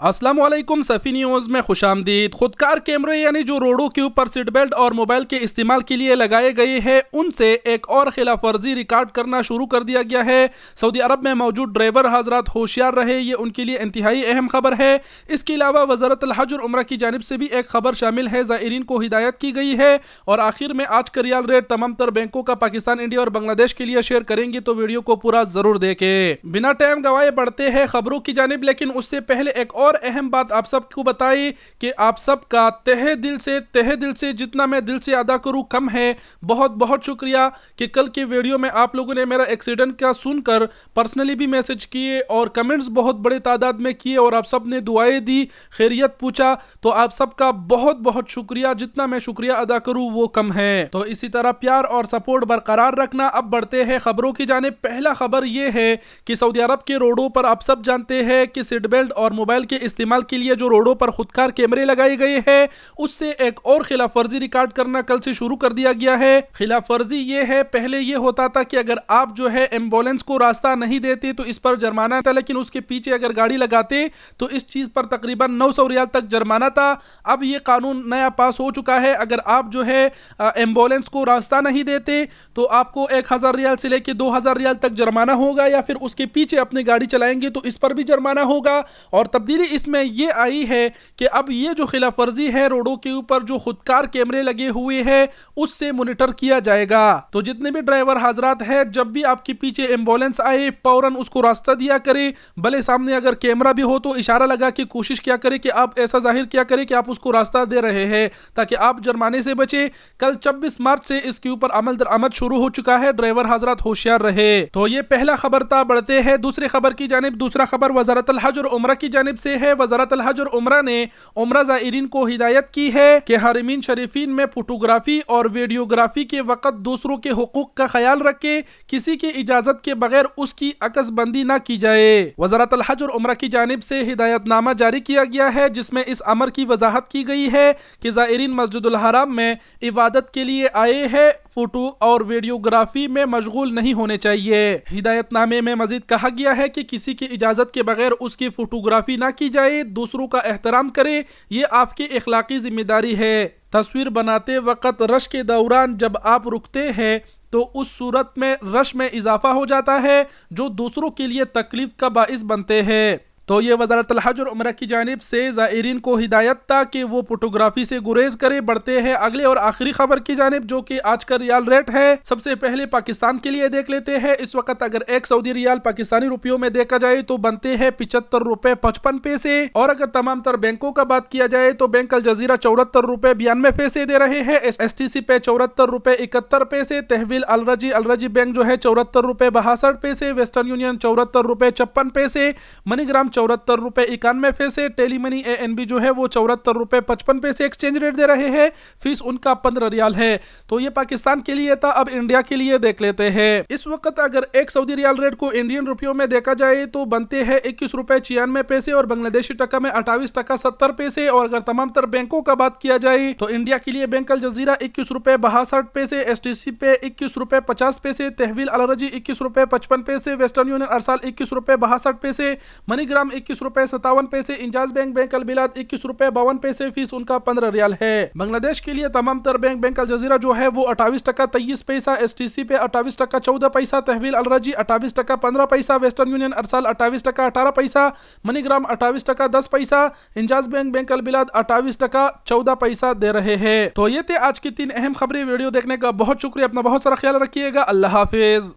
अस्सलाम वालेकुम सफ़ी न्यूज़ में खुश आमदीद। खुदकार कैमरे यानी जो रोडों के ऊपर सीट बेल्ट और मोबाइल के इस्तेमाल के लिए लगाए गए हैं, उनसे एक और खिलाफ वर्जी रिकॉर्ड करना शुरू कर दिया गया है। सऊदी अरब में मौजूद ड्राइवर हजरात होशियार रहे, ये उनके लिए इंतहाई अहम खबर है। इसके अलावा वज़ारत हज और उम्रा की जानिब से भी एक खबर शामिल है। ज़ायरीन को हिदायत की गई है। और आखिर में आज का रियाल रेट तमाम तर बैंकों का पाकिस्तान, इंडिया और बांग्लादेश के लिए शेयर करेंगे, तो वीडियो को पूरा ज़रूर देखें। बिना टाइम गवाए बढ़ते हैं खबरों की जानिब, लेकिन उससे पहले एक और अहम बात आप सबको बताई कि आप सबका तहे दिल से जितना मैं दिल से अदा करूं कम है। बहुत बहुत शुक्रिया कि कल के वीडियो में आप लोगों ने मेरा एक्सीडेंट का सुनकर पर्सनली भी मैसेज किए और कमेंट्स बहुत बड़े तादाद में किए और आप सब ने दुआएं दी, खैरियत पूछा। तो आप सबका बहुत बहुत शुक्रिया। जितना मैं शुक्रिया अदा करूं वो कम है। तो इसी तरह प्यार और सपोर्ट बरकरार रखना। अब बढ़ते हैं खबरों की जानिब। पहला खबर ये है कि सऊदी अरब के रोडों पर आप सब जानते हैं कि सीट बेल्ट और मोबाइल के इस्तेमाल के लिए जो रोडों पर खुदकार कैमरे लगाए गए हैं, उससे एक और खिलाफ वर्जी रिकॉर्ड करना कल से शुरू कर दिया गया है। खिलाफ वर्जी ये है, पहले ये होता था कि अगर आप जो है एम्बुलेंस को रास्ता नहीं देते तो इस पर जुर्माना था, लेकिन उसके पीछे अगर गाड़ी लगाते तो इस चीज पर तकरीबन 900 रियाल तक जुर्माना था। अब ये कानून नया पास हो चुका है। अगर आप जो है एम्बुलेंस को रास्ता नहीं देते तो आपको 1000 रियाल से लेकर 2000 रियाल तक जुर्माना होगा, या फिर उसके पीछे अपनी गाड़ी चलाएंगे तो इस पर भी जुर्माना होगा। और तब्दीली इसमें ये आई है कि अब ये जो खिलाफ वर्जी है, रोडों के ऊपर जो खुदकार कैमरे लगे हुए हैं उससे मॉनिटर किया जाएगा। तो जितने भी ड्राइवर हजरात हैं, जब भी आपके पीछे एम्बुलेंस आए फौरन उसको रास्ता दिया करे। भले सामने अगर कैमरा भी हो तो इशारा लगा के कोशिश किया करे कि आप ऐसा जाहिर किया करे कि आप उसको रास्ता दे रहे हैं, ताकि आप जुर्माने से बचे। कल 26 मार्च से इसके ऊपर अमल दरामद शुरू हो चुका है। ड्राइवर हजरात होशियार रहे। तो ये पहला खबर था। बढ़ते हैं दूसरे खबर की जानिब। दूसरा खबर वज़ारत हज और उम्रा की जानिब से है। वज़ारत हज और उम्रा ने उम्रा ज़ायरीन को हिदायत की है कि हरमीन शरीफीन में फोटोग्राफी और वीडियोग्राफी के वक्त दूसरों के हुकूक का ख्याल रखे, किसी की इजाजत के बगैर उसकी अकसबंदी ना की जाए। वज़ारत हज और उम्रा की जानिब से हिदायतनामा जारी किया गया है, जिसमें इस अमर की वजाहत की गई है कि ज़ायरीन मस्जिदुल हराम में इबादत के लिए आए हैं, फोटो और वीडियोग्राफी में मशगूल नहीं होने चाहिए। हिदायतनामे में मजीद कहा गया है कि किसी की इजाजत के बगैर उसकी फोटोग्राफी ना की जाए, दूसरों का एहतराम करे, ये आपकी इखलाकी जिम्मेदारी है। तस्वीर बनाते वक्त रश के दौरान जब आप रुकते हैं तो उस सूरत में रश में इजाफा हो जाता है, जो दूसरों के लिए तकलीफ का बाइस बनते हैं। तो ये वज़ारत हज और उम्रा की जानिब से ज़ायरीन को हिदायत था कि वो फोटोग्राफी से गुरेज करे। बढ़ते हैं अगले और आखिरी खबर की जानिब, जो कि आज का रियाल रेट है। सबसे पहले पाकिस्तान के लिए देख लेते हैं। इस वक्त अगर एक सऊदी रियाल पाकिस्तानी रुपयों में देखा जाए तो बनते हैं 75 रुपए 55 पैसे। और अगर तमाम तर बैंकों का बात किया जाए तो बैंक अल जजीरा 74 रुपए 92 पैसे दे रहे हैं। STC पे 74 रुपए 71 पैसे। तहवील अलरजी बैंक जो है 74 रुपए 62 पैसे। वेस्टर्न यूनियन 74 रुपए 56 पैसे। मनीग्राम 74 रुपए 91 पैसे। टेली मनी ANB जो है वो 74 रुपए 55 पैसे एक्सचेंज रेट दे रहे हैं। फीस उनका 15 रियाल है। तो ये पाकिस्तान के लिए था। अब इंडिया के लिए देख लेते हैं। इस वक्त अगर एक सऊदी रियाल रेट को इंडियन रुपयों में देखा जाए तो बनते हैं 21 रुपए 96 पैसे और बांग्लादेशी टका में 28 टका 70 पैसे। और अगर तमाम तर बैंकों का बात किया जाए तो इंडिया के लिए बैंक अल जजीरा 21 रुपए 62 पैसे। STC पे 21 रुपए 50 पैसे। तहवील अलरजी 21 रुपए 55 पैसे। वेस्टर्न यूनियन अरसाल 21 रुपए 62 पैसे। मनीग्राम 21 रुपए 57 पैसे। इंजाज बैंक अल बिलाद 21 रुपए 52 पैसे। फीस उनका 15 रियाल है। बांग्लादेश के लिए तमाम तर बैंक अल जजीरा जो है वो 28 टका 23 पैसा। STC पे 28 टका 14 पैसा। तहवील अलरजी 28 टका 15 पैसा। वेस्टर्न यूनियन अरसाल 28 टका 18 पैसा। मनीग्राम 28 टका 10 पैसा। इंजाज बैंक अल बिलाद 28 टका 14 पैसा दे रहे हैं। तो ये थे आज की 3 अहम खबरें। वीडियो देखने का बहुत शुक्रिया। अपना बहुत सारा ख्याल रखिएगा। अल्लाह हाफिज।